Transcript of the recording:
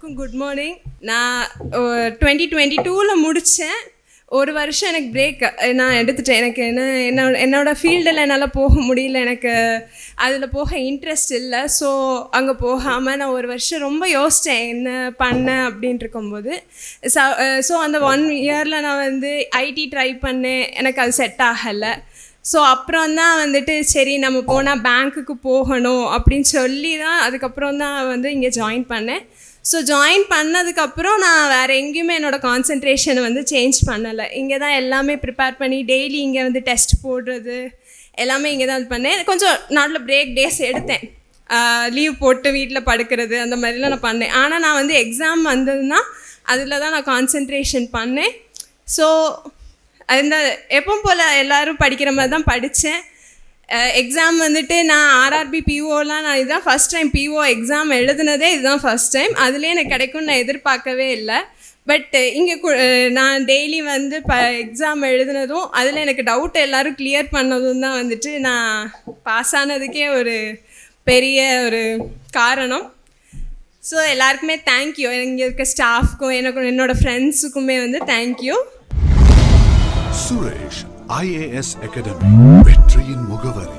எல்லாருக்கும் good morning. நான் 2022 முடித்தேன். ஒரு வருஷம் எனக்கு பிரேக் நான் எடுத்துட்டேன். எனக்கு என்னோடய ஃபீல்டில் என்னால் போக முடியல, எனக்கு அதில் போக இன்ட்ரெஸ்ட் இல்லை. ஸோ அங்கே போகாமல் நான் ஒரு வருஷம் ரொம்ப யோசித்தேன் என்ன பண்ணேன் அப்படின்ட்டு இருக்கும்போது. ஸோ அந்த 1 இயரில் நான் வந்து ஐடி ட்ரை பண்ணேன், எனக்கு அது செட் ஆகலை. ஸோ அப்புறம் தான் வந்துட்டு சரி நம்ம போனால் பேங்க்குக்கு போகணும் அப்படின்னு சொல்லி தான் அதுக்கப்புறம் தான் வந்து இங்கே ஜாயின் பண்ணேன். ஸோ ஜாயின் பண்ணதுக்கப்புறம் நான் வேறு எங்கேயுமே என்னோடய கான்சன்ட்ரேஷனை வந்து சேஞ்ச் பண்ணலை. இங்கே தான் எல்லாமே ப்ரிப்பேர் பண்ணி டெய்லி இங்கே வந்து டெஸ்ட் போடுறது எல்லாமே இங்கே தான் இது பண்ணேன். கொஞ்சம் நாட்டில் பிரேக் டேஸ் எடுத்தேன், லீவ் போட்டு வீட்டில் படுக்கிறது அந்த மாதிரிலாம் நான் பண்ணேன். ஆனால் நான் வந்து எக்ஸாம் வந்ததுன்னா அதில் தான் நான் கான்சன்ட்ரேஷன் பண்ணேன். ஸோ அந்த எப்பவும் போல் எல்லோரும் படிக்கிற மாதிரி தான் படித்தேன். எக்ஸாம் வந்துட்டு நான் ஆர்ஆர்பி பிஓலாம் நான் இதுதான் ஃபஸ்ட் டைம் பிஓ எக்ஸாம் எழுதுனதே இதுதான் ஃபஸ்ட் டைம். அதுலேயே எனக்கு கிடைக்கும்னு நான் எதிர்பார்க்கவே இல்லை. பட் இங்கே நான் டெய்லி வந்து எக்ஸாம் எழுதுனதும் அதில் எனக்கு டவுட் எல்லோரும் கிளியர் பண்ணதும் தான் வந்துட்டு நான் பாஸ் ஆனதுக்கே ஒரு பெரிய ஒரு காரணம். ஸோ எல்லாருக்குமே தேங்க்யூ, இங்கே இருக்க ஸ்டாஃப்க்கும் என்னோடய ஃப்ரெண்ட்ஸுக்குமே வந்து தேங்க்யூ. சுரேஷ் IAS அகாடமி, வெற்றியின் முகவரி.